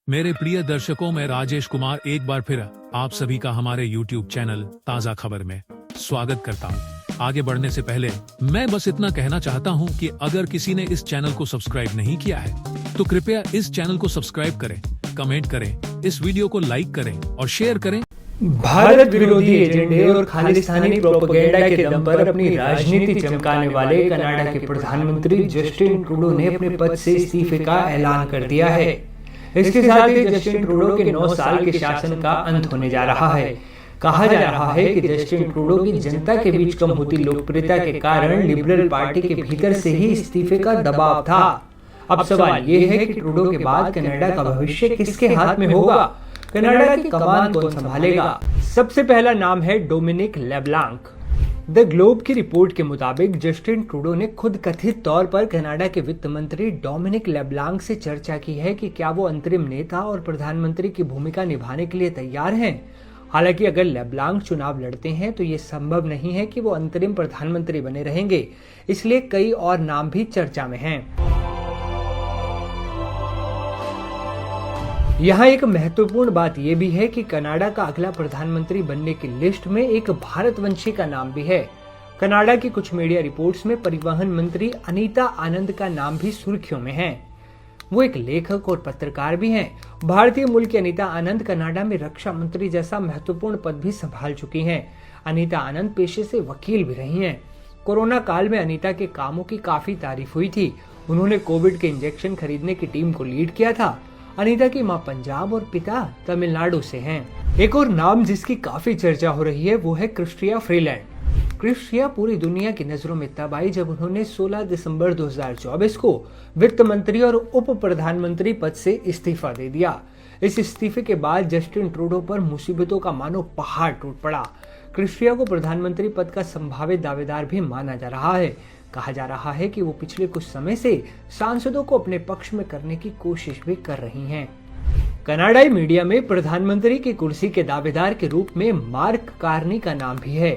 मेरे प्रिय दर्शकों, मैं राजेश कुमार एक बार फिर आप सभी का हमारे YouTube चैनल ताजा खबर में स्वागत करता हूं। आगे बढ़ने से पहले मैं बस इतना कहना चाहता हूं कि अगर किसी ने इस चैनल को सब्सक्राइब नहीं किया है तो कृपया इस चैनल को सब्सक्राइब करें, कमेंट करें, इस वीडियो को लाइक करें और शेयर करें। भारत विरोधी एजेंडे और खालिस्तानी प्रोपेगेंडा के दम पर अपनी राजनीति चमकाने वाले कनाडा के प्रधानमंत्री जस्टिन ट्रूडो ने अपने पद से इस्तीफे का ऐलान कर दिया है। इसके साथ ही जस्टिन ट्रूडो के 9 साल के शासन का अंत होने जा रहा है। कहा जा रहा है कि जस्टिन ट्रूडो की जनता के बीच कम होती लोकप्रियता के कारण लिबरल पार्टी के भीतर से ही इस्तीफे का दबाव था। अब सवाल ये है कि ट्रूडो के बाद कनाडा का भविष्य किसके हाथ में होगा? कनाडा की कमान कौन संभालेगा? सबसे पहला नाम है डोमिनिक लेब्लांक। द ग्लोब की रिपोर्ट के मुताबिक जस्टिन ट्रूडो ने खुद कथित तौर पर कनाडा के वित्त मंत्री डोमिनिक लेब्लांक से चर्चा की है कि क्या वो अंतरिम नेता और प्रधानमंत्री की भूमिका निभाने के लिए तैयार हैं। हालांकि अगर लेब्लांक चुनाव लड़ते हैं तो ये संभव नहीं है कि वो अंतरिम प्रधानमंत्री बने रहेंगे, इसलिए कई और नाम भी चर्चा में हैं। यहाँ एक महत्वपूर्ण बात यह भी है कि कनाडा का अगला प्रधानमंत्री बनने की लिस्ट में एक भारतवंशी का नाम भी है। कनाडा की कुछ मीडिया रिपोर्ट्स में परिवहन मंत्री अनीता आनंद का नाम भी सुर्खियों में है। वो एक लेखक और पत्रकार भी हैं। भारतीय मूल की अनीता आनंद कनाडा में रक्षा मंत्री जैसा महत्वपूर्ण पद भी संभाल चुकी हैं। अनीता आनंद पेशे से वकील भी रही हैं। कोरोना काल में अनीता के कामों की काफी तारीफ हुई थी। उन्होंने कोविड के इंजेक्शन खरीदने की टीम को लीड किया था। अनीता की मां पंजाब और पिता तमिलनाडु से हैं। एक और नाम जिसकी काफी चर्चा हो रही है वो है क्रिस्टिया फ्रीलैंड। क्रिस्टिया पूरी दुनिया की नजरों में तब आई जब उन्होंने 16 दिसंबर 2024 को वित्त मंत्री और उप प्रधानमंत्री पद से इस्तीफा दे दिया। इस इस्तीफे के बाद जस्टिन ट्रूडो पर मुसीबतों का मानो पहाड़ टूट पड़ा। क्रिस्टिया को प्रधानमंत्री पद का संभावित दावेदार भी माना जा रहा है। कहा जा रहा है कि वो पिछले कुछ समय से सांसदों को अपने पक्ष में करने की कोशिश भी कर रही हैं। कनाडाई मीडिया में प्रधानमंत्री की कुर्सी के दावेदार के रूप में मार्क कार्नी का नाम भी है।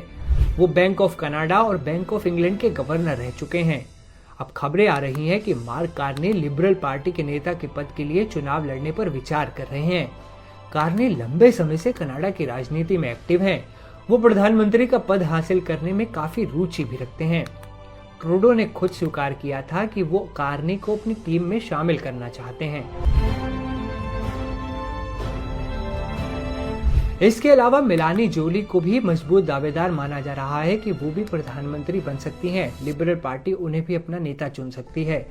वो बैंक ऑफ कनाडा और बैंक ऑफ इंग्लैंड के गवर्नर रह चुके हैं। अब खबरें आ रही हैं कि मार्क कार्नी लिबरल पार्टी के नेता के पद के लिए चुनाव लड़ने पर विचार कर रहे हैं। कार्नी लंबे समय से कनाडा की राजनीति में एक्टिव हैं। वो प्रधानमंत्री का पद हासिल करने में काफी रुचि भी रखते हैं। ट्रूडो ने खुद स्वीकार किया था कि वो कार्नी को अपनी टीम में शामिल करना चाहते हैं। इसके अलावा मेलानी जोली को भी मजबूत दावेदार माना जा रहा है कि वो भी प्रधानमंत्री बन सकती हैं। लिबरल पार्टी उन्हें भी अपना नेता चुन सकती है।